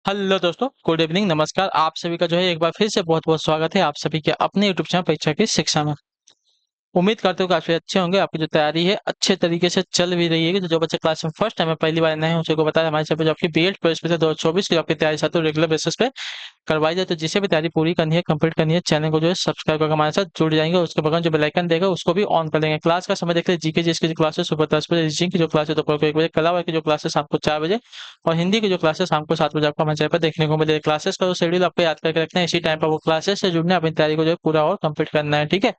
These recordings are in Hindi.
हेलो दोस्तों, गुड इवनिंग, नमस्कार। आप सभी का जो है एक बार फिर से बहुत बहुत स्वागत है आप सभी के अपने यूट्यूब चैनल परीक्षा की शिक्षा में। उम्मीद करते हो काफी अच्छे होंगे। आपकी जो तैयारी है अच्छे तरीके से चल भी रही है। जो जो बच्चे क्लास में फर्स्ट टाइम है, पहली बार नए हैं, उसे को बताया हमारे चैनल पे जो आपकी बीएड प्रवेश परीक्षा 2024 की जो आपकी तैयारी साथ रेगुलर बेसिस पे करवाई जाए। तो जिसे भी तैयारी पूरी करनी है, कंप्लीट करनी है, चैनल को जो है सब्सक्राइब करके हमारे साथ जुड़ जाएंगे। उसके बगल जो बेल आइकन देगा उसको भी ऑन कर लेंगे। क्लास का समय देख ले, जीके जिसकी जो क्लासेस सुबह 10 बजे, रीजनिंग की जो क्लास है दोपहर को 1 बजे, कला वाला की जो क्लासेस शाम को 4 बजे, और हिंदी की जो क्लासेस शाम को 7 बजे आपको हमारे चैनल पर देखने को मिले। क्लासेस का जो शेड्यूल आपको याद करके रखना है, इसी टाइम पर वो क्लासेस से जुड़ना है, अपनी तैयारी को जो है पूरा और कंप्लीट करना है, ठीक है।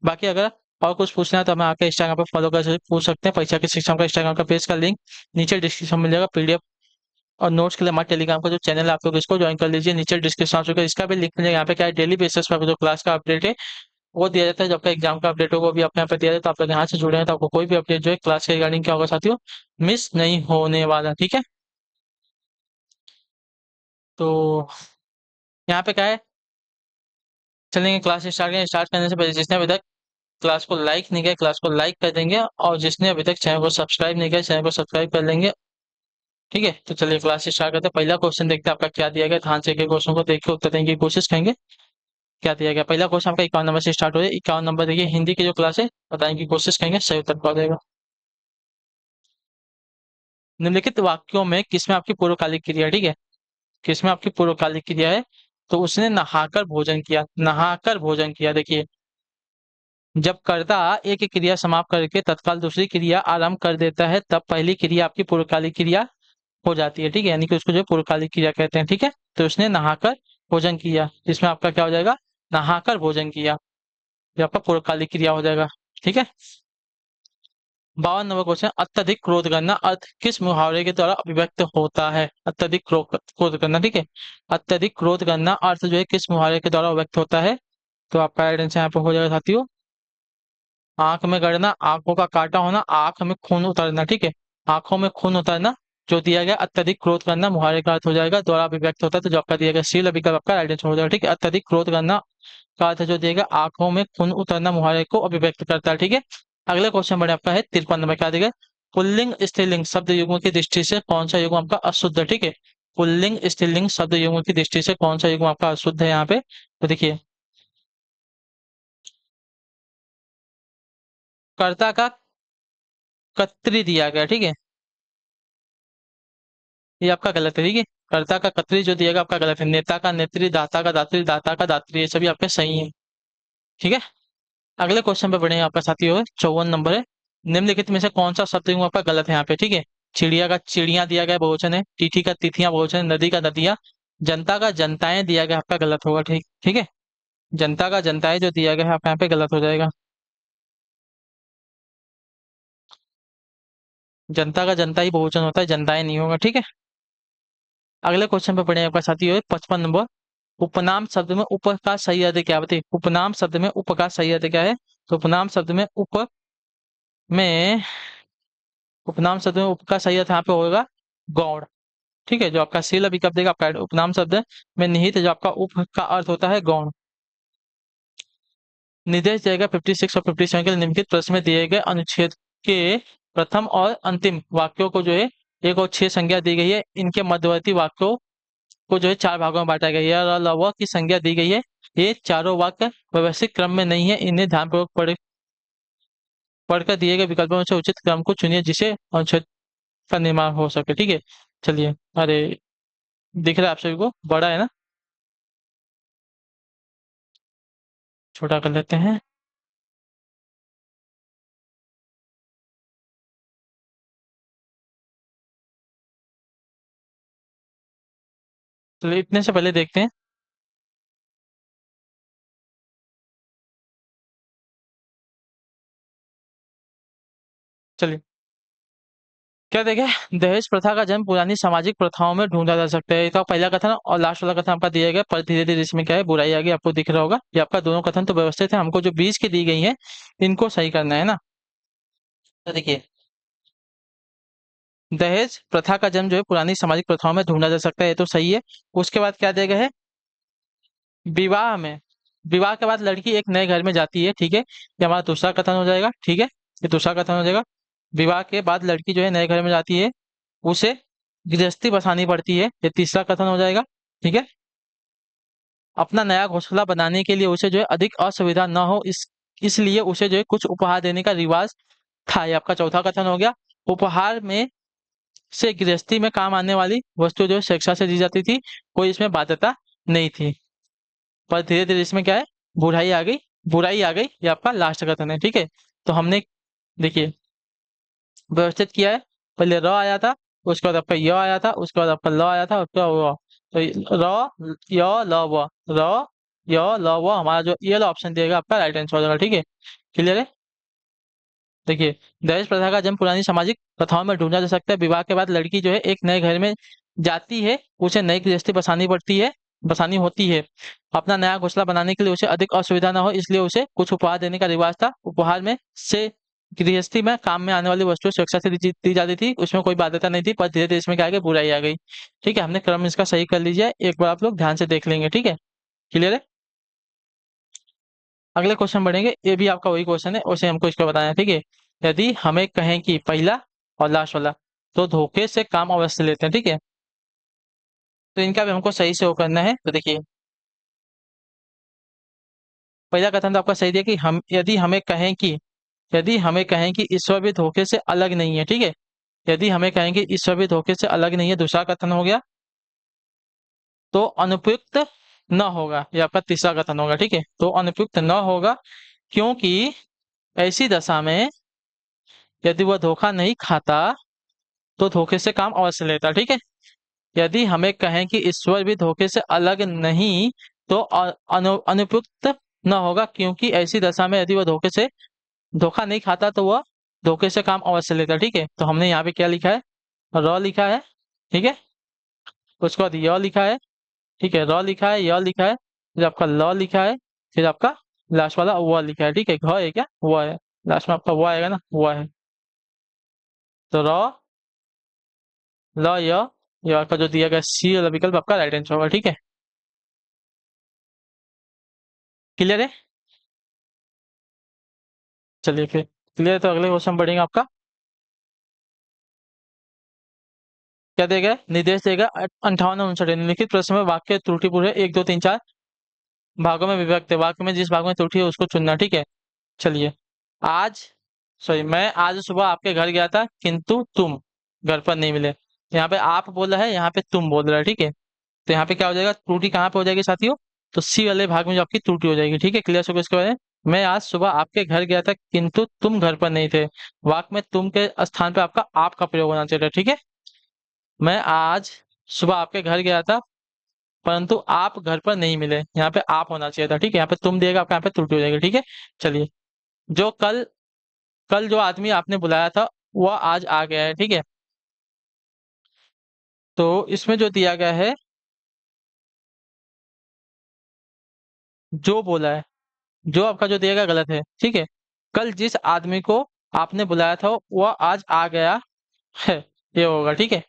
बाकी अगर और कुछ पूछना है तो हमें आके इंस्टाग्राम पे फॉलो कर पूछ सकते हैं। परीक्षा की शिक्षा का इंस्टाग्राम का पेज का लिंक नीचे डिस्क्रिप्शन में मिलेगा। पीडीएफ और नोट्स के लिए हमारे टेलीग्राम का जो चैनल है, आप लोग इसको ज्वाइन कर लीजिए। नीचे डिस्क्रिप्शन में इसका भी लिंक मिलेगा। यहाँ पे क्या है, डेली बेसिस पर जो क्लास का अपडेट है वो दिया जाता है। जब का एग्जाम का अपडेट होगा वो भी अपने यहाँ पे दिया जाता है। तो आप लोग यहाँ से जुड़े हैं तो आपको कोई भी अपडेट जो है क्लास के रिगार्डिंग क्या होगा साथियों, मिस नहीं होने वाला, ठीक है। तो यहाँ पे क्या है, चलेंगे क्लास स्टार्ट करें। स्टार्ट करने से पहले जिसने अभी तक क्लास को लाइक नहीं किया, क्लास को लाइक कर देंगे, और जिसने अभी तक चैनल को सब्सक्राइब नहीं किया, चैनल को सब्सक्राइब कर लेंगे, ठीक है। तो चलिए क्लास स्टार्ट करते हैं। पहला क्वेश्चन देखते हैं आपका क्या दिया गया। ध्यान से एक क्वेश्चन को देख के उत्तर देने की कोशिश करेंगे। क्या दिया गया, पहला क्वेश्चन आपका 51 नंबर से स्टार्ट हो जाए। 51 नंबर देखिए, हिंदी की जो क्लास है बताने की कोशिश करेंगे, सही उत्तर कौन देगा। निम्नलिखित वाक्यों में किसमें आपकी पूर्वकालिक क्रिया है, ठीक है। किसमें आपकी पूर्वकालिक क्रिया है, तो उसने नहाकर भोजन किया। नहाकर भोजन किया, देखिए जब कर्ता एक क्रिया समाप्त करके तत्काल दूसरी क्रिया आरंभ कर देता है, तब पहली क्रिया आपकी पूर्वकालिक क्रिया हो जाती है, ठीक है। यानी कि उसको जो पूर्वकालिक क्रिया कहते हैं, ठीक है। तो उसने नहाकर भोजन किया, इसमें आपका क्या हो जाएगा, नहाकर भोजन किया, ये आपका पूर्वकालिक क्रिया हो जाएगा, ठीक है। 52 नंबर क्वेश्चन, अत्यधिक क्रोध करना अर्थ किस मुहावरे के द्वारा अभिव्यक्त होता है। अत्यधिक क्रोध करना, ठीक है। अत्यधिक क्रोध करना अर्थ जो है किस मुहावरे के द्वारा व्यक्त होता है, तो आपका राइट आंसर यहाँ पे हो जाएगा साथियों, आंख में गड़ना, आंखों का काटा होना, आंख में खून उतरना, ठीक है। आंखों में खून उतरना जो दिया गया, अत्यधिक क्रोध करना मुहावरे का अर्थ हो जाएगा, द्वारा अभिव्यक्त होता है। तो जो आपका दिया गया सी विकल्प आपका राइट आंसर हो जाएगा, ठीक है। अत्यधिक क्रोध करना का अर्थ जो दिएगा, आंखों में खून उतरना मुहावरे को अभिव्यक्त करता है, ठीक है। अगला क्वेश्चन बड़े आपका है 53 नंबर, क्या देगा, पुल्लिंग स्त्रीलिंग शब्द युग्म की दृष्टि से कौन सा युग्म आपका अशुद्ध है, ठीक है। पुल्लिंग स्त्रीलिंग शब्द युग्म की दृष्टि से कौन सा युग्म आपका अशुद्ध है यहाँ पे, तो देखिए कर्ता का कतरी दिया गया, ठीक है, ये आपका गलत है, ठीक है। कर्ता का कतरी जो दिएगा आपका गलत है। नेता का नेत्री, दाता का दात्री, दाता का दात्री, ये सभी आपके सही है, ठीक है। अगले क्वेश्चन पे बढ़ेंगे, आपका साथी होगा 54 नंबर है। निम्नलिखित में से कौन सा शब्द युग्म आपका गलत है यहाँ पे, ठीक है। चिड़िया का चिड़िया दिया गया बहुवचन है, तिथि का तिथियां बहुवचन है, नदी का नदियां, जनता का जनताएं दिया गया आपका गलत होगा, ठीक ठीक है। जनता का जनताएं जो दिया गया है आपका यहाँ पे गलत हो जाएगा। जनता का जनता ही बहुवचन होता है, जनताएं नहीं होगा, ठीक है। अगले क्वेश्चन पे पढ़े आपका साथी हो 55 नंबर। उपनाम शब्द में उप का सही अर्थ क्या है, बताइए। उपनाम शब्द में उप का सही अर्थ क्या है, तो उपनाम शब्द में उप में उपनाम शब्द में उप का सही अर्थ यहाँ पे होगा गौण, ठीक है। जो आपका शील विकल्प देगा आपका उपनाम शब्द में निहित जो आपका उप का अर्थ होता है गौण। निर्देश देगा 56 और 57 के निम्नलिखित प्रश्न में दिए गए अनुच्छेद के प्रथम और अंतिम वाक्यों को जो है 1 और 6 संज्ञा दी गई है। इनके मध्यवर्ती वाक्यों को जो है 4 भागों में बांटा गया है। यह ल व की संज्ञा दी गई है। ये चारों वाक्य व्यवस्थित क्रम में नहीं है, इन्हें ध्यानपूर्वक पढ़कर दिए गए विकल्पों में से उचित क्रम को चुनिए जिसे अनुच्छेद का निर्माण हो सके, ठीक है। चलिए, अरे दिख रहा है आप सभी को, बड़ा है ना, छोटा कर लेते हैं। चलिए इतने से पहले देखते हैं, चलिए क्या देखें, दहेज प्रथा का जन्म पुरानी सामाजिक प्रथाओं में ढूंढा जा सकता है। तो पहला कथन और लास्ट वाला कथन आपका दिया गया, पर धीरे धीरे इसमें क्या है बुराई आ गई, आपको दिख रहा होगा। ये आपका दोनों कथन तो व्यवस्थित है, हमको जो बीच की दी गई है इनको सही करना है ना। तो देखिए, दहेज प्रथा का जन्म जो है पुरानी सामाजिक प्रथाओं में ढूंढा जा सकता है, ये तो सही है। उसके बाद क्या दिया गया है, विवाह में, विवाह के बाद लड़की एक नए घर में जाती है, ठीक है, ये हमारा दूसरा कथन हो जाएगा, ठीक है। ये दूसरा कथन हो जाएगा। विवाह के बाद लड़की जो है नए घर में जाती है, उसे गृहस्थी बसानी पड़ती है, ये तीसरा कथन हो जाएगा। ठीक है। अपना नया घोंसला बनाने के लिए उसे जो है अधिक असुविधा न हो, इसलिए उसे जो है कुछ उपहार देने का रिवाज था, ये आपका चौथा कथन हो गया। उपहार में से गृहस्थी में काम आने वाली वस्तु जो है स्वेच्छा से दी जाती थी, कोई इसमें बाध्यता नहीं थी। पर धीरे धीरे इसमें क्या है, बुराई आ गई, बुराई आ गई, ये आपका लास्ट कथन है। ठीक है। तो हमने देखिए व्यवस्थित किया है, पहले र आया था, उसके बाद आपका य आया था, उसके बाद आपका ल आया था, उसके बाद व। तो र य ल व, र य ल व, हमारा जो ये वाला ऑप्शन दिएगा आपका राइट आंसर हो जाएगा। ठीक है। क्लियर है। देखिए, दहेज प्रथा का जन्म पुरानी सामाजिक प्रथाओं में ढूंढा जा सकता है। विवाह के बाद लड़की जो है एक नए घर में जाती है, उसे नई गृहस्थी बसानी पड़ती है, बसानी होती है। अपना नया घोंसला बनाने के लिए उसे अधिक असुविधा ना हो, इसलिए उसे कुछ उपहार देने का रिवाज था। उपहार में से गृहस्थी में काम में आने वाली वस्तुएं सुरक्षा से दी जाती थी, उसमें कोई बाध्यता नहीं थी। पर धीरे धीरे इसमें क्या आ गया, बुराई आ गई। ठीक है, हमने क्रम इसका सही कर लीजिए, एक बार आप लोग ध्यान से देख लेंगे। ठीक है। क्लियर है। अगले क्वेश्चन बढ़ेंगे, ये भी आपका वही क्वेश्चन है, उसे हमको इसका बताना है। ठीक है। यदि हमें कहें कि पहला और लास्ट वाला, तो धोखे से काम अवश्य लेते हैं। ठीक है। तो इनका भी हमको सही से वो करना है। तो देखिए, पहला कथन तो आपका सही दिया कि हम यदि हमें कहें कि ईश्वर भी धोखे से अलग नहीं है। ठीक है। यदि हमें कहें कि ईश्वर भी धोखे से अलग नहीं है, दूसरा कथन हो गया। तो अनुपयुक्त न होगा, ये आपका तीसरा कथन होगा। ठीक है। तो अनुपयुक्त न होगा, क्योंकि ऐसी दशा में यदि वह धोखा नहीं खाता तो धोखे से काम अवश्य लेता। ठीक है। यदि हमें कहें कि ईश्वर भी धोखे से अलग नहीं, तो अनुपयुक्त न होगा, क्योंकि ऐसी दशा में यदि वह धोखा नहीं खाता तो वह धोखे से काम अवश्य लेता। ठीक है। तो हमने यहाँ पे क्या लिखा है, र लिखा है। ठीक है। उसके बाद य लिखा है। ठीक है, र लिखा है, य लिखा है, फिर आपका ल लिखा है, फिर आपका लास्ट वाला व लिखा है। ठीक है, घ है क्या, व है, लास्ट में आपका व आएगा ना, व है। तो र ल य, ये आपका जो दिया गया सी वाला विकल्प आपका राइट आंसर होगा। ठीक है। क्लियर है। चलिए फिर क्लियर, तो अगले क्वेश्चन बढ़ेंगे आपका। क्या देगा, निर्देश देगा 58 59 निम्नलिखित प्रश्न में वाक्य त्रुटिपूर्ण है, 1 2 3 4 भागों में विभक्त है, वाक्य में जिस भाग में त्रुटि है उसको चुनना। ठीक है। चलिए, आज सॉरी मैं आज सुबह आपके घर गया था, किंतु तुम घर पर नहीं मिले। यहाँ पे आप बोला है, यहाँ पे तुम बोल रहा है। ठीक है। तो यहाँ पे क्या हो जाएगा, त्रुटि कहाँ पे हो जाएगी साथियों, तो सी वाले भाग में जो आपकी त्रुटि हो जाएगी। ठीक है। क्लियर हो गया इसके बारे में। मैं आज सुबह आपके घर गया था, किंतु तुम घर पर नहीं थे, वाक्य में तुम के स्थान पे आपका आप का प्रयोग होना चाहिए। ठीक है। मैं आज सुबह आपके घर गया था, परंतु आप घर पर नहीं मिले, यहाँ पे आप होना चाहिए था। ठीक है। यहाँ पे तुम दिएगा, आपका यहाँ पे त्रुटि हो जाएगी। ठीक है। चलिए, जो कल कल जो आदमी आपने बुलाया था वह आज आ गया है। ठीक है। तो इसमें जो दिया गया है, जो बोला है, जो आपका जो दिया गया गलत है। ठीक है। कल जिस आदमी को आपने बुलाया था वह आज आ गया है, ये होगा। ठीक है।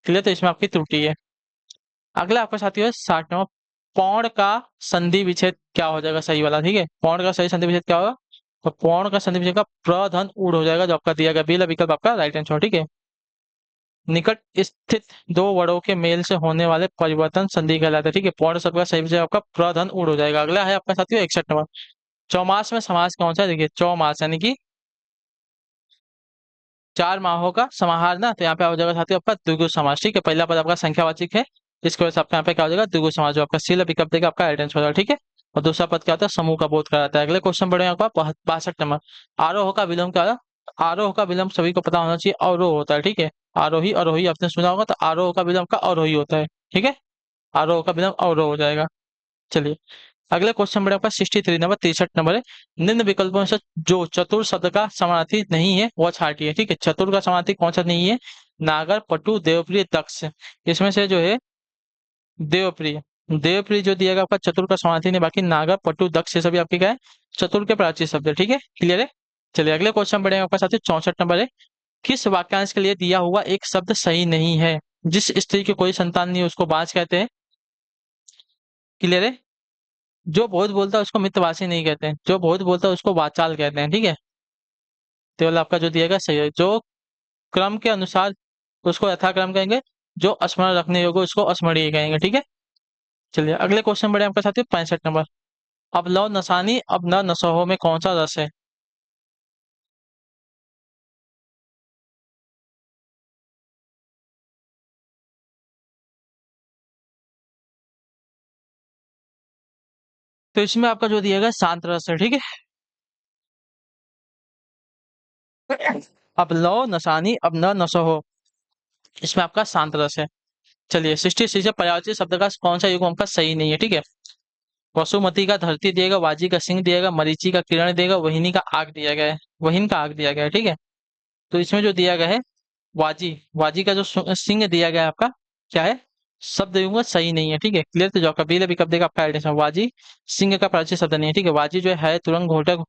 क्लियर, तो इसमें आपकी त्रुटि है। अगला आपका साथी है 60वां, पौण का संधि विच्छेद क्या हो जाएगा सही वाला। ठीक है। पौण का सही संधि विच्छेद क्या होगा, तो पौण का संधि विच्छेद का प्रधन ऊढ़ हो जाएगा, जो आपका दिया गया बी विकल्प आपका राइट आंसर। ठीक है। निकट स्थित दो वर्णों के मेल से होने वाले परिवर्तन संधि कहलाते हैं। ठीक है। पौर्ण शब्द का सही विषय आपका प्रधन ऊढ़ हो जाएगा। अगला है आपका साथियों 61वां, चौमास में समास कौन सा है, देखिए चौमास यानी कि 4 माहों का समाहार ना, तो यहाँ पे हो जाएगा साथियों आपका द्विगु समास। ठीक है। पहला पद आपका संख्यावाचक है, इसकी वजह से आपका यहाँ पे क्या हो जाएगा, द्विगु समास, जो आपका सील विकल्प देगा आपका राइट आंसर हो जाएगा। ठीक है। और दूसरा पद क्या होता है, समूह का बोध कराता है। अगले क्वेश्चन बढ़े आपका 62 नंबर, आरोह का विलोम क्या होगा, आरोह का विलोम सभी को पता होना चाहिए, अवरोह होता है। ठीक है। आरोही अरोही आपने सुना होगा, तो आरोह का विलोम का अवरोही होता है। ठीक है। आरोह का विलोम अवरोह हो जाएगा। चलिए, अगले क्वेश्चन बढ़े आपका 63 नंबर, 63 नंबर है, निम्न विकल्पों से जो चतुर शब्द का समानार्थी नहीं है वह छाटिए। ठीक है। चतुर का समानार्थी कौन सा नहीं है, नागर पटु देवप्रिय दक्ष, इसमें से जो है देवप्रिय, देवप्रिय जो दिया गया आपका चतुर का समानार्थी नहीं, बाकी नागर पटु दक्ष ये सभी आपके क्या है, चतुर के प्राची शब्द है। ठीक है। क्लियर है। चलिए, अगले क्वेश्चन बढ़ेगा आपका साथी 64 नंबर है, किस वाक्यांश के लिए दिया हुआ एक शब्द सही नहीं है, जिस स्त्री की कोई संतान नहीं है उसको बांझ कहते हैं। क्लियर है। जो बहुत बोलता है उसको मितवासी नहीं कहते हैं, जो बहुत बोलता है उसको वाचाल कहते हैं। ठीक है। केवल आपका जो दिएगा सही है, जो क्रम के अनुसार उसको यथाक्रम कहेंगे, जो स्मरण रखने योग्य उसको स्मरणीय कहेंगे, ठीक है। चलिए अगले क्वेश्चन बढ़े आपके साथ 65 नंबर। अब लौ नसानी अब न नसहो में कौन सा रस है? तो इसमें आपका जो दिया गया शांत रस है, ठीक है। अब लौ नसानी अब न नसहो, इसमें आपका शांत रस है। चलिए 66 से पर्यायवाची शब्द का कौन सा युग्म आपका सही नहीं है, ठीक है। वसुमती का धरती दिएगा, वाजी का सिंह दिएगा, मरीचि का किरण देगा, वहिनी का आग दिया गया है, वहिन का आग दिया गया है, ठीक है। तो इसमें जो दिया गया है वाजी, वाजी का जो सिंह दिया गया है आपका क्या है, शब्द युग्म सही नहीं है, ठीक है। क्लियर। तो जो कबीर अभी कब देगा आपका एडिशन वाजी सिंह का प्राची शब्द नहीं है, ठीक है। वाजी जो है तुरंग घोटक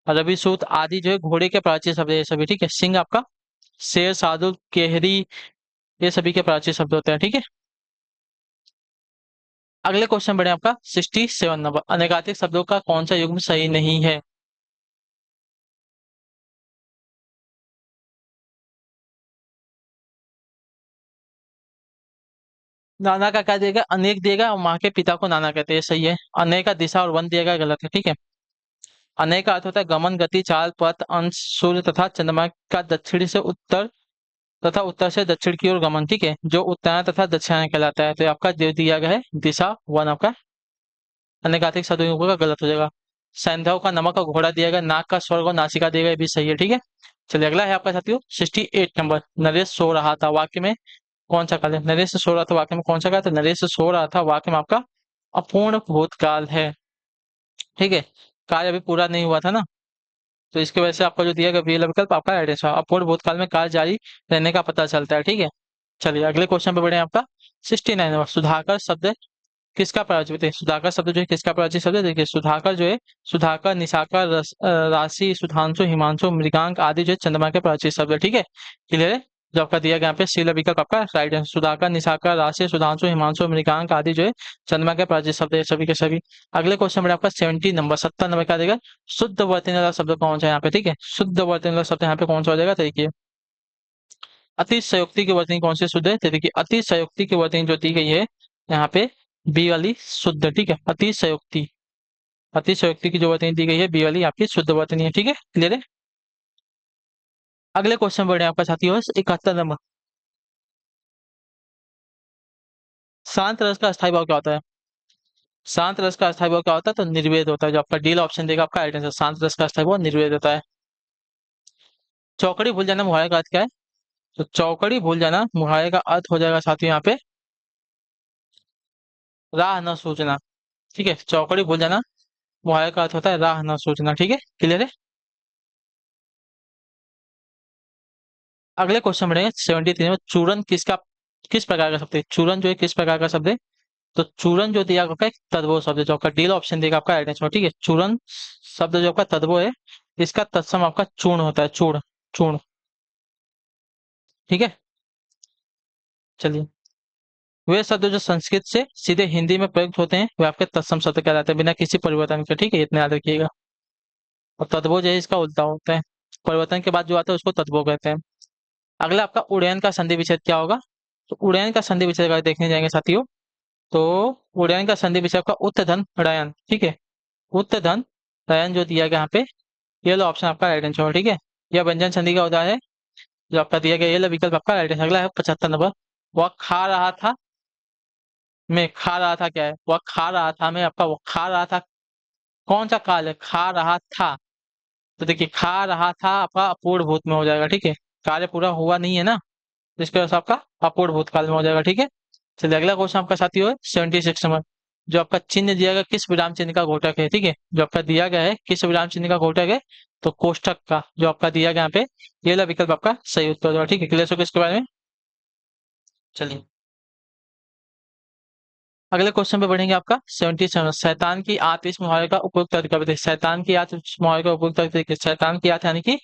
रवि सूत आदि जो है घोड़े के प्राची शब्द है ये सभी, ठीक है। सिंह आपका शेर साधु केहरी ये सभी के प्राची शब्द होते हैं, ठीक है। अगले क्वेश्चन बढ़े आपका 67 नंबर। अनेकाधिक शब्दों का कौन सा युग्म सही नहीं है? नाना का क्या देगा, अनेक देगा और माँ के पिता को नाना कहते हैं, सही है। अनेक का दिशा और वन दिया गया, गलत है, ठीक है। अनेक का अर्थ होता है गमन, गति, चाल, पथ, अंश, सूर्य तथा चंद्रमा का दक्षिण से उत्तर तथा उत्तर से दक्षिण की ओर गमन, ठीक है। जो उत्तरायण तथा दक्षिणायन कहलाता है। तो ये आपका जो दिया गया है दिशा वन आपका अनेकाधिक सदुपयोग का गलत हो जाएगा। सैंधव का नमक का घोड़ा दिया गया, नाक का स्वर्ग और नासिका दिया गया, ये भी सही है, ठीक है। चलिए अगला है आपका साथियों 68 नंबर। नरेश सो रहा था वाक्य में कौन सा काल है? नरेश सो रहा था वाक्य में कौन सा काल? तो नरेश सो रहा था वाक्य में आपका अपूर्ण भूतकाल है, ठीक है। कार्य अभी पूरा नहीं हुआ था ना, तो इसकी वजह से आपका जो दिया गया बी विकल्प आपका राइट आंसर। अपूर्ण भूतकाल में कार्य जारी रहने का पता चलता है, ठीक है। चलिए अगले क्वेश्चन पे बढ़े आपका 69 नंबर। सुधाकर शब्द किसका पराजित है? सुधाकर शब्द जो है किसका पराजित शब्द है? देखिए सुधाकर जो है सुधाकर, निशाकर, राशि, सुधांशु, हिमांशु, मृगांक आदि जो है चंद्रमा के पराजित शब्द है, ठीक है। क्लियर है। जो आपका दिया गया यहाँ पे शीला विकल्प आपका राइट है। सुधाकर, निशाकर, राशि, सुधांशु, हिमांशु, मृगांक आदि जो है चंद्रमा के पराजित शब्द है, सभी के सभी। अगले क्वेश्चन में आपका 70 नंबर 70 नंबर क्या देगा? शुद्ध वर्तनी वाला शब्द कौन सा है यहाँ पे, ठीक है। शुद्ध वर्तनी वाला शब्द यहाँ पे कौन सा हो जाएगा? तो देखिए अतिशयोक्ति की वर्तनी कौन सी शुद्ध है? तो देखिए अतिशयोक्ति की वर्तनी जो दी गई है यहाँ पे बी वाली शुद्ध, ठीक है। अतिशयोक्ति, अतिशयोक्ति की जो वर्तनी दी गई है बी वाली आपकी शुद्ध वर्तनी है, ठीक है। क्लियर है। अगले क्वेश्चन बढ़े आपका साथी हो 71 नंबर। शांत रस का अस्थायी भाव क्या होता है? शांत रस का अस्थायी भाव क्या होता है? तो निर्वेद होता है। जो आपका डील ऑप्शन देगा आपका राइट आंसर। शांत रस का अस्थायी भाव निर्वेद होता है। चौकड़ी भूल जाना मुहावरे का अर्थ क्या है? तो चौकड़ी भूल जाना मुहावरे का अर्थ हो जाएगा साथियों यहाँ पे राह न सूझना, ठीक है। चौकड़ी भूल जाना मुहावरे का अर्थ होता है राह न सूझना, ठीक है। क्लियर है। अगले क्वेश्चन बढ़ेंगे 73 में। चूरन किसका किस प्रकार का शब्द है? चूरन जो है किस प्रकार का शब्द है? तो चूरन जो दिया आपका एक तद्भव शब्द है। जो आपका डील ऑप्शन देगा आपका राइट आंसर, ठीक है। चूरन शब्द जो आपका तद्भव है इसका तत्सम आपका चूर्ण होता है, चूर्ण, चूर्ण, ठीक है। चलिए वे शब्द जो संस्कृत से सीधे हिंदी में प्रयुक्त होते हैं वे आपके तत्सम शब्द कहलाते हैं बिना किसी परिवर्तन के, ठीक है। इतना याद रखिएगा। और तद्भव जो है इसका उल्टा होता है, परिवर्तन के बाद जो आता है उसको तद्भव कहते हैं। अगला आपका उड़यन का संधि विच्छेद क्या होगा? तो उड़यन का संधि विच्छेद अगर देखने जाएंगे साथियों तो उड़यन का संधि विच्छेद का उत्तधन रयन, ठीक है। उत्तधन रयन जो दिया गया यहाँ पे ये लो ऑप्शन आपका राइट आंसर, ठीक है। यह व्यंजन संधि का उदाहरण है जो आपका दिया गया ये लो विकल्प आपका राइट आंसर। अगला है 75 नंबर। वह खा रहा था मैं खा रहा था क्या है? वह खा रहा था मैं आपका वो खा रहा था कौन सा काल है? खा रहा था। तो देखिए खा रहा था आपका अपूर्ण भूत में हो जाएगा, ठीक है। कार्य पूरा हुआ नहीं है ना, तो इसके वजह से आपका अपूर्ण भूतकाल में हो जाएगा, ठीक है। चलिए अगला क्वेश्चन आपका साथी हो 76 नंबर। जो आपका चिन्ह दिया गया किस विराम चिन्ह का घोटक है, ठीक है। जो आपका दिया गया है किस विराम चिन्ह का घोटक है? तो कोष्ठक का जो आपका दिया गया यहाँ पे ये वाला विकल्प आपका सही उत्तर होगा, ठीक है। क्लियर हो गया इसके बारे में। चलिए अगले क्वेश्चन पे बढ़ेंगे आपका 77। शैतान की आंत इस मुहावरे का उपयुक्त अर्थ क्या बताइए? शैतान की आंत इस मुहावरे का उपयुक्त अर्थ देखिए शैतान की आंत यानी कि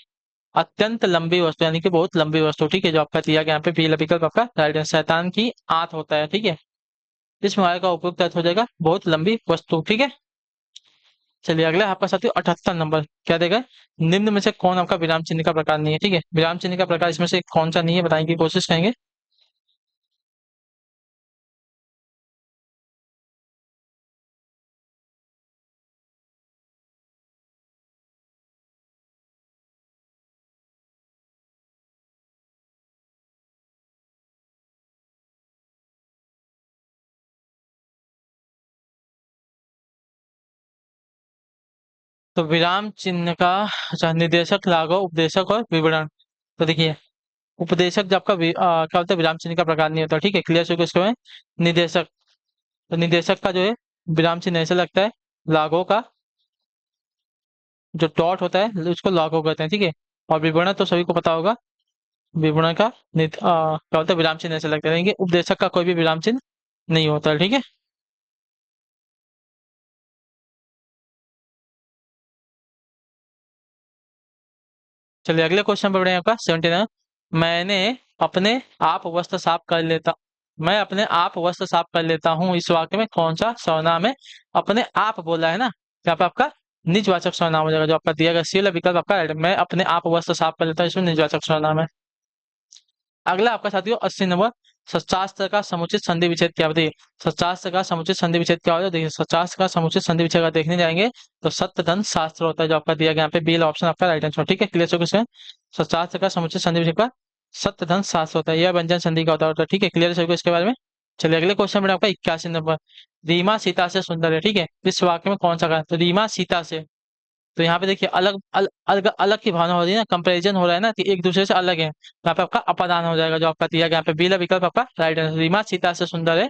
अत्यंत लंबी वस्तु यानी कि बहुत लंबी वस्तु, ठीक है। जो आपका दिया गया यहाँ पे पहला विकल्प आपका राइट है। शैतान की आंत होता है, ठीक है। इस मुहावरे का उपयुक्त अर्थ हो जाएगा बहुत लंबी वस्तु, ठीक है। चलिए अगला है आपका साथी 78 नंबर। क्या देगा? निम्न में से कौन आपका विराम चिन्ह का प्रकार नहीं है, ठीक है। विराम चिन्ह का प्रकार इसमें से कौन सा नहीं है बताने की कोशिश करेंगे। तो विराम चिन्ह का, अच्छा, निर्देशक, लागू, उपदेशक और विवरण। तो देखिए, उपदेशक जब आपका क्या होता है, विराम चिन्ह का प्रकार नहीं होता, ठीक है, क्लियर हो गया इसको में। निर्देशक, तो निर्देशक का जो है विराम चिन्ह ऐसे लगता है। लागू का जो डॉट होता है उसको लागू कहते हैं, ठीक है। और विवरण तो सभी को पता होगा, विवरण का क्या होता है, विराम चिन्ह ऐसे लगते रहेंगे। उपदेशक का कोई भी विराम चिन्ह नहीं होता है, ठीक है। चलिए अगले क्वेश्चन पर बढ़े आपका 79। मैंने अपने आप वस्त्र साफ कर लेता, मैं अपने आप वस्त्र साफ कर लेता हूँ, इस वाक्य में कौन सा सर्वनाम है? अपने आप बोला है ना, यहाँ पे आपका निजवाचक सर्वनाम हो जाएगा, जो आपका दिया गया सी वाला विकल्प आपका right है। मैं अपने आप वस्त्र साफ कर लेता हूँ, इसमें निजवाचक सर्वनाम है। अगला आपका साथियों 80 नंबर। शस्त्रास्त्र का समुचित संधि विच्छेद क्या बताइए? शस्त्रास्त्र का समुचित संधि विच्छेद क्या होता है? देखिए, शस्त्रास्त्र का समुचित संधि विच्छेद अगर देखने जाएंगे तो सत्य धन शास्त्र होता है, जो आपका दिया गया यहाँ पे बी ऑप्शन आपका राइट आंसर, ठीक है, क्लियर हो गया। शस्त्रास्त्र का समुचित संधि विच्छेद का सत्य धन शास्त्र होता है, यह व्यंजन संधि का होता है, ठीक है, क्लियर हो गया इसके बारे में। चलिए अगले क्वेश्चन में आपका 81 नंबर। रीमा सीता से सुंदर है, ठीक है, इस वाक्य में कौन सा कहा? तो रीमा सीता से, तो यहाँ पे देखिए अलग अलग की भावना हो रही है ना, कंपैरिजन हो रहा है ना, कि एक दूसरे से अलग है, यहाँ पे आपका अपादान हो जाएगा, जो आपका दिया गया यहाँ पे बीला विकल्प आपका राइट आंसर, रीमा सीता से सुंदर है,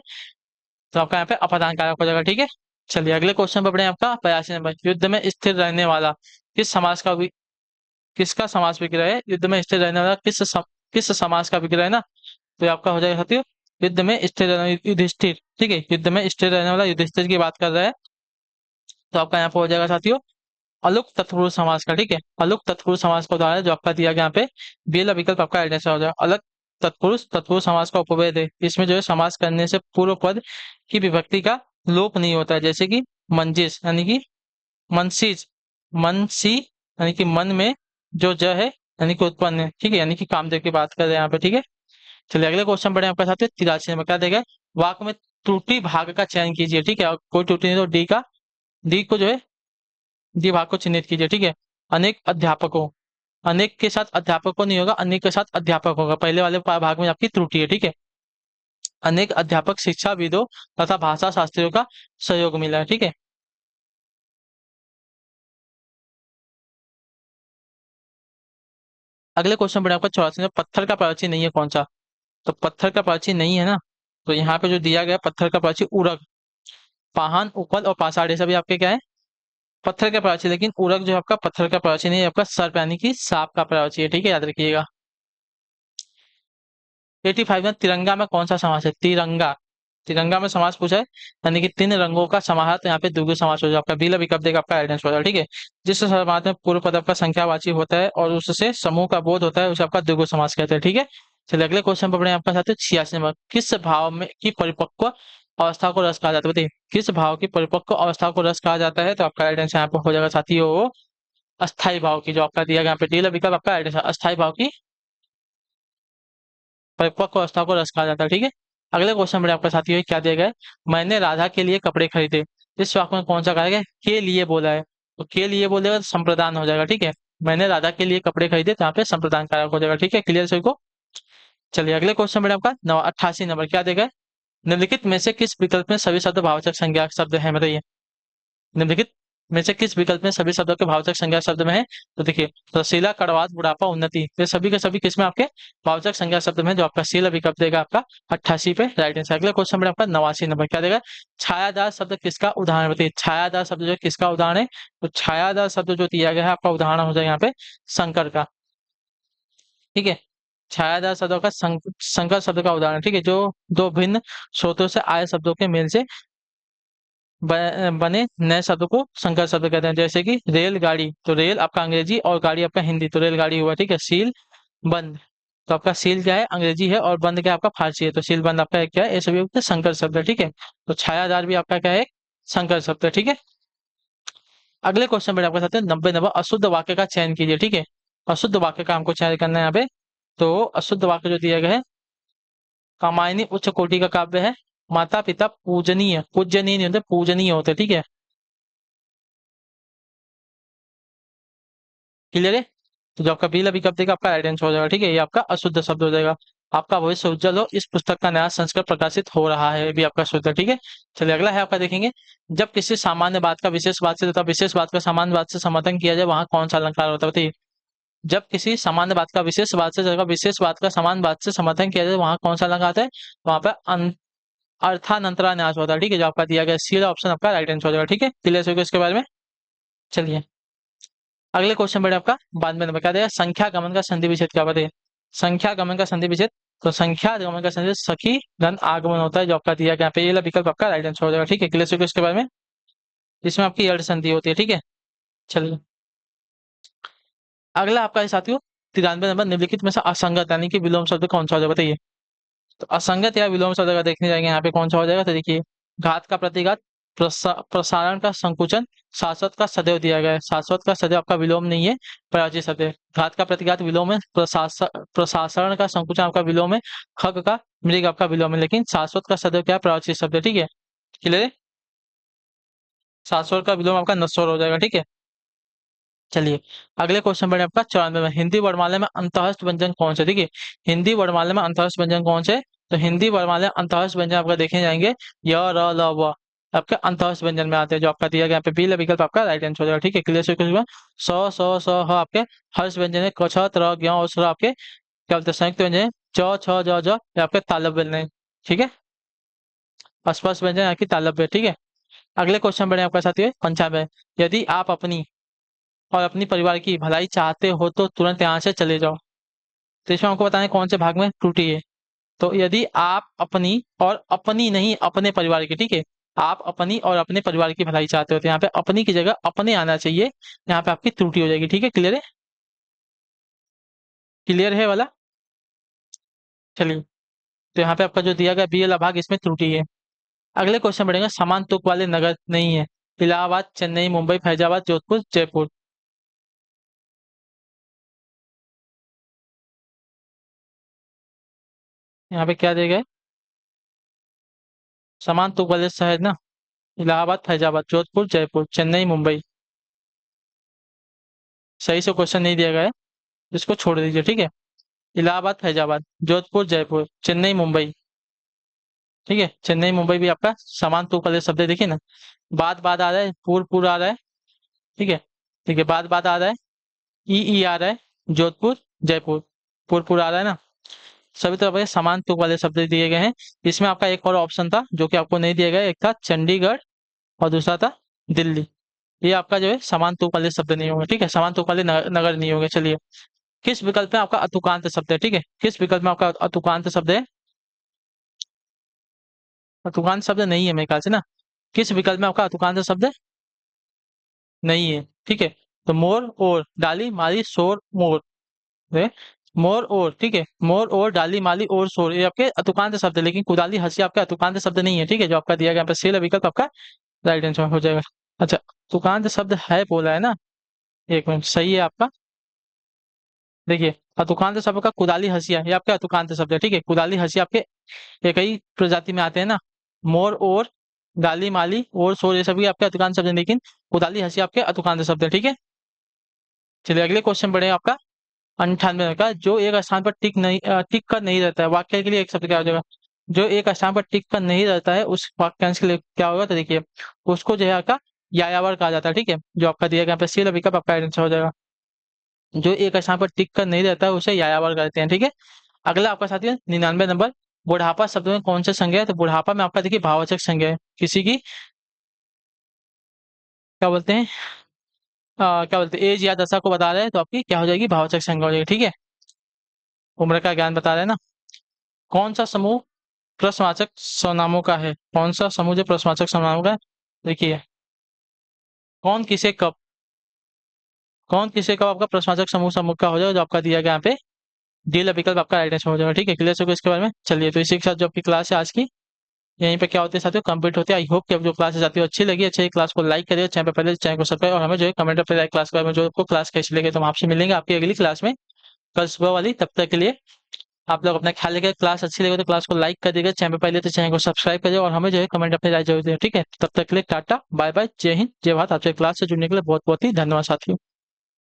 तो आपका यहाँ पे अपादान कारक हो जाएगा, ठीक है। चलिए अगले क्वेश्चन पर बढ़े आपका 82 नंबर। युद्ध में स्थिर रहने वाला किस समाज का किसका समास विग्रह है? युद्ध में स्थिर रहने वाला किस समाज का विग्रह है ना, तो ये आपका हो जाएगा साथियों, युद्ध में स्थिर रहने युधिष्ठिर, ठीक है, युद्ध में स्थिर रहने वाला युधिष्ठिर की बात कर रहा है, तो आपका यहाँ पे हो जाएगा साथियों अलुक तत्पुरुष समास का, ठीक है, अलुक तत्पुरुष समास का उदाहरण जो आपका दिया गया यहाँ पे बेला विकल्प आपका आंसर हो जाएगा। अलग तत्पुरुष तत्पुरुष समास का उपभेद है, इसमें जो है समास करने से पूर्व पद की विभक्ति का लोप नहीं होता है, जैसे कि मंजिस यानी कि मनसीज, मनसी यानी कि मन में जो ज है यानी कि उत्पन्न है, ठीक है, यानी कि कामदेव की बात कर रहे हैं यहाँ पे, ठीक है। चलिए अगले क्वेश्चन बढ़े आपके साथ 83 नंबर। क्या देगा? वाक्य में त्रुटि भाग का चयन कीजिए, ठीक है, और कोई त्रुटि नहीं तो डी को जो है डी भाग को चिन्हित कीजिए, ठीक है। अनेक अध्यापकों, अनेक के साथ अध्यापकों नहीं होगा, अनेक के साथ अध्यापक होगा, पहले वाले भाग में आपकी त्रुटि है, ठीक है। अनेक अध्यापक शिक्षाविदों तथा भाषा शास्त्रियों का सहयोग मिला है, ठीक है। अगले क्वेश्चन बढ़े आपका 84 में। पत्थर का प्राचीन नहीं है कौन सा? तो पत्थर का प्राचीन नहीं है ना, तो यहाँ पे जो दिया गया पत्थर का प्राचीन उरग, पाहन, उपल और पाषाण, ये सभी आपके क्या है? पत्थर का प्राचीन, लेकिन उरग जो है आपका पत्थर का प्राचीन है, आपका सर्प यानी कि सांप का प्राचीन है, ठीक है, याद रखिएगा। 85 में तिरंगा में कौन सा समास है? तिरंगा, तिरंगा में समास पूछा है, यानी कि तीन रंगों का समाहार, तो यहाँ पे द्विगु समास हो जाएगा, आपका बिल विकल्प देगा आपका आइडेंस हो जाएगा, ठीक है। जिस समास में पूर्व पद आपका संख्यावाची होता है और उससे समूह का बोध होता है, उसे आपका द्विगु समास कहते हैं, ठीक है। चलिए अगले क्वेश्चन पर बढ़े आपका साथ 86 नंबर। किस भाव में की परिपक्व अवस्था को रस कहा जाता है? बताइए, किस भाव की परिपक्व अवस्था को रस कहा जाता है? तो आपका आइडेंस यहाँ पे हो जाएगा साथियों अस्थाई भाव की, जो आपका दिया गया यहाँ पे डील विकल्प आपका आइडेंस अस्थाई भाव की परिपक्व अवस्था को रस कहा जाता है, ठीक है। अगले क्वेश्चन में आपके साथ ये क्या दिया गया है? मैंने राधा के लिए कपड़े खरीदे, इस वाक्य में कौन सा कहा गया है? के लिए बोला है, तो के लिए बोलेगा तो संप्रदान हो जाएगा, ठीक है। मैंने राधा के लिए कपड़े खरीदे, तो यहाँ पे संप्रदान कारक हो जाएगा, ठीक है, क्लियर सभी को। चलिए अगले क्वेश्चन में आपका 88 नंबर। क्या देगा है? निम्नलिखित में से किस विकल्प में सभी शब्द भाववाचक संज्ञा शब्द है? बताइए, निम्नलिखित में से किस विकल्प में सभी शब्दों के भाववाचक संज्ञा शब्द में है? तो देखिए, रसीला, कड़वाहट, बुढ़ापा, उन्नति, ये सभी के सभी किसमें आपके भाववाचक संज्ञा शब्द में, जो आपका सीला विकल्प देगा आपका 88 पे राइट आंसर। अगला क्वेश्चन में आपका 89 नंबर। क्या देगा? छायादार शब्द किसका उदाहरण? बताइए, छायादार शब्द जो है किसका उदाहरण है? तो छायादार शब्द जो दिया गया है आपका उदाहरण हो जाएगा यहाँ पे शंकर का, ठीक है। छायादार शब्दों का संकर शब्द का उदाहरण, ठीक है, जो दो भिन्न स्रोतों से आए शब्दों के मेल से बने नए शब्द को संकर शब्द कहते हैं, जैसे कि रेलगाड़ी, तो रेल आपका अंग्रेजी और गाड़ी आपका हिंदी, तो रेलगाड़ी हुआ, ठीक है। सील बंद, तो आपका सील क्या है? अंग्रेजी है, और बंद क्या है? आपका फारसी है, तो सील बंद आपका क्या है? ये सभी आपके संकर शब्द है, ठीक है। तो छायादार भी आपका क्या है? संकर शब्द है, ठीक है। अगले क्वेश्चन में आपके साथ 90 नंबर। अशुद्ध वाक्य का चयन कीजिए, ठीक है, अशुद्ध वाक्य का हमको चयन करना है यहाँ पे। तो अशुद्ध वाक्य जो दिया गया है, कामायनी उच्च कोटि का काव्य है, माता पिता पूजनीय, पूजनीय नहीं होते, पूजनीय होते, ठीक है, क्लियर है। तो जो आपका बिल अभी कब देगा आपका राइट आंसर हो जाएगा, ठीक है, ये आपका अशुद्ध शब्द हो जाएगा। आपका भविष्य उज्जवल हो, इस पुस्तक का नया संस्करण प्रकाशित हो रहा है, ये भी आपका सूत्र, ठीक है। चलिए अगला है आपका देखेंगे, जब किसी सामान्य बात का विशेष बात से तथा विशेष बात का सामान्य बात से समर्थन किया जाए वहां कौन सा अलंकार होता है, बताइए। जब किसी सामान्य बात का विशेष बात से तथा विशेष बात का समान बात से समर्थन किया जाए वहां कौन सा अलंकार आता है, वहां पर अर्थानंतरा न्यास होता है, ठीक है। जो आपका दिया गया सी वाला ऑप्शन आपका राइट आंसर हो जाएगा, ठीक है। क्लियर हो गया इसके बारे में। चलिए अगले क्वेश्चन बढ़े आपका, बाद में क्या देगा, संख्या गमन का संधि विच्छेद क्या बताइए। संख्या गमन का संधि विच्छेद, तो संख्या गमन का संधि सखी धन आगमन होता है, जो आपका दिया गया यहाँ पे ये वाला विकल्प आपका राइट आंसर हो जाएगा, ठीक है। क्लियर हो गया इसके बारे में। इसमें आपकी अर्ध संधि होती है, ठीक है। चलिए अगला आपका है साथियों 93 नंबर, निम्नलिखित में से असंगत यानी कि विलोम शब्द कौन सा हो जाएगा, बताइए। तो असंगत या विलोम शब्द अगर देखने जाएंगे यहाँ पे कौन सा हो जाएगा, तो देखिए घात का प्रतिघात, प्रसारण का संकुचन, शाश्वत का सदैव दिया गया है। शाश्वत का सदैव आपका विलोम नहीं है, पराजित शब्द है। घात का प्रतिघात विलोम है, प्रसारण का संकुचन आपका विलोम है, खग का मृग आपका विलोम है, लेकिन शाश्वत का सदैव क्या है, पराजित शब्द है, ठीक है। क्लियर है। शाश्वत का विलोम आपका नश्वर हो जाएगा, ठीक है। चलिए अगले क्वेश्चन पर आपका 94 में, हिंदी वर्णमाला में अंतःस्थ व्यंजन कौन से, देखिए हिंदी वर्णमाला में अंतःस्थ व्यंजन कौन से। तो हिंदी वर्णमाला में अंतःस्थ व्यंजन आपका देखे जाएंगे य र ल व आपके अंतःस्थ व्यंजन में आते हैं, जो आपका दिया गया यहाँ पे बी विकल्प आपका राइट आंसर हो जाएगा, ठीक है। क्लियर से कुछ स ह आपके हर्ष व्यंजन है, क छ त्र ज्ञ और स्वर आपके क्या बोलते हैं संयुक्त व्यंजन है, च छ ज ज ये आपके तालव्य व्यंजन है, ठीक है। स्पर्श व्यंजन आपकी तालव्य, ठीक है। अगले क्वेश्चन बढ़े आपका साथी 95, यदि आप अपनी और अपनी परिवार की भलाई चाहते हो तो तुरंत यहाँ से चले जाओ। तो इसमें हमको बताएं कौन से भाग में त्रुटि है। तो यदि आप अपनी और अपनी नहीं अपने परिवार की, ठीक है, आप अपनी और अपने परिवार की भलाई चाहते हो तो यहाँ पे अपनी की जगह अपने आना चाहिए, यहाँ पे आपकी त्रुटि हो जाएगी, ठीक है। क्लियर है, क्लियर है वाला। चलिए तो यहाँ पे आपका जो दिया गया बी वाला भाग इसमें त्रुटि है। अगले क्वेश्चन बढ़ेंगे, समान तुक वाले नगर नहीं है, इलाहाबाद, चेन्नई, मुंबई, फैजाबाद, जोधपुर, जयपुर। यहाँ पे क्या दिया गया है, समान तुक वाले शहर ना, इलाहाबाद, फैजाबाद, जोधपुर, जयपुर, चेन्नई, मुंबई। सही से क्वेश्चन नहीं दिया गया है, इसको छोड़ दीजिए, ठीक है। इलाहाबाद, फैजाबाद, जोधपुर, जयपुर, चेन्नई, मुंबई, ठीक है। चेन्नई मुंबई भी आपका समान तुक वाले शब्द है, देखिए ना, बाद बाद आ रहा है, पूर पूर आ रहा है, ठीक है। ठीक है, बाद बाद आ रहा है, ई आ रहा है, जोधपुर, जयपुर, पूर पूर आ रहा है ना। सभी तरह के समान तुक वाले शब्द दिए गए हैं। इसमें आपका एक और ऑप्शन था जो कि आपको नहीं दिया गया, एक था चंडीगढ़ और दूसरा था दिल्ली। ये आपका जो है समान तुक वाले शब्द नहीं होंगे, ठीक है, समान तुक वाले नगर नहीं होंगे। चलिए किस विकल्प में आपका अतुकांत शब्द है, ठीक है, किस विकल्प में आपका अतुकांत शब्द है, अतुकांत शब्द नहीं है मेरे ख्याल से ना। किस विकल्प में आपका अतुकांत शब्द नहीं है, ठीक है। तो मोर और डाली माली शोर मोर है, मोर और, ठीक है, मोर और डाली माली और शोर ये आपके अतुकांत शब्द है, लेकिन कुदाली हंसी आपका अतुकांत शब्द नहीं है, ठीक है। जो आपका दिया गया यहाँ पे सेल विकल्प आपका राइट आंसर हो जाएगा। अच्छा तुकांत शब्द है बोला है ना, एक मिनट, सही है आपका। देखिए अतुकांत शब्द का कुदाली हंसिया ये आपके अतुकांत शब्द है, ठीक है। कुदाली हंसिया आपके एक ही प्रजाति में आते हैं ना, मोर और डाली माली और शोर ये सभी आपके अतुकांत शब्द है, लेकिन कुदाली हंसिया आपके अतुकांत शब्द है, ठीक है। चलिए अगले क्वेश्चन बढ़े आपका 98 का, जो एक स्थान पर टिक कर नहीं रहता है, वाक्य के लिए एक शब्द क्या हो जाएगा, जो एक स्थान पर टिक कर नहीं रहता है उस वाक्यांश के लिए क्या होगा, तो देखिए उसको जो है आपका यायावर कहा जाता है, ठीक है। जो आपका दिया गया यहाँ पे सी विकल्प आपका आंसर हो जाएगा, जो एक स्थान पर टिक कर नहीं रहता है उसे यायावर कहते हैं, ठीक है। अगला आपका साथी है 99 नंबर, बुढ़ापा शब्द में कौन से संज्ञा है, तो बुढ़ापा में आपका देखिए भाववाचक संज्ञा है, किसी की क्या बोलते हैं क्या बोलते हैं एज या दशा को बता रहे हैं तो आपकी क्या हो जाएगी, भाववाचक संज्ञा हो जाएगी, ठीक है। उम्र का ज्ञान बता रहे हैं ना। कौन सा समूह प्रश्नवाचक सर्वनामों का है, कौन सा समूह जो प्रश्नवाचक सर्वनामों का है, देखिए कौन किसे कब, कौन किसे कब आपका प्रश्नवाचक समूह समूह का हो जाएगा, जो आपका दिया गया यहाँ पे डी विकल्प आपका राइट आंसर हो जाएगा, ठीक है। क्लियर हो गया इसके बारे में। चलिए तो इसी के साथ जो आपकी क्लास है आज की यहीं पे क्या होते हैं साथियों कंप्लीट होते हैं। आई होप कि अब जो क्लासेस आती है अच्छी लगी, अच्छी क्लास को लाइक करिए, चैनल पे पहले चैनल को सब्सक्राइब और हमें जो है कमेंट पे क्लास के बारे में जो आपको क्लास कैसी लगे तो हम आपसे मिलेंगे आपकी अगली क्लास में कल सुबह वाली। तब तक के लिए आप लोग अपना ख्याल रखिए, क्लास अच्छी लगे तो क्लास को लाइक कर दीजिएगा, चैनल पे पहले तो चैनल को सब्सक्राइब करिए और हमें जो है कमेंट अपनी राय जरूर दें, ठीक है। तब तक के लिए टाटा बाय बाय, जय हिंद जय भारत। आपसे क्लास से जुड़ने के लिए बहुत बहुत ही धन्यवाद साथियों।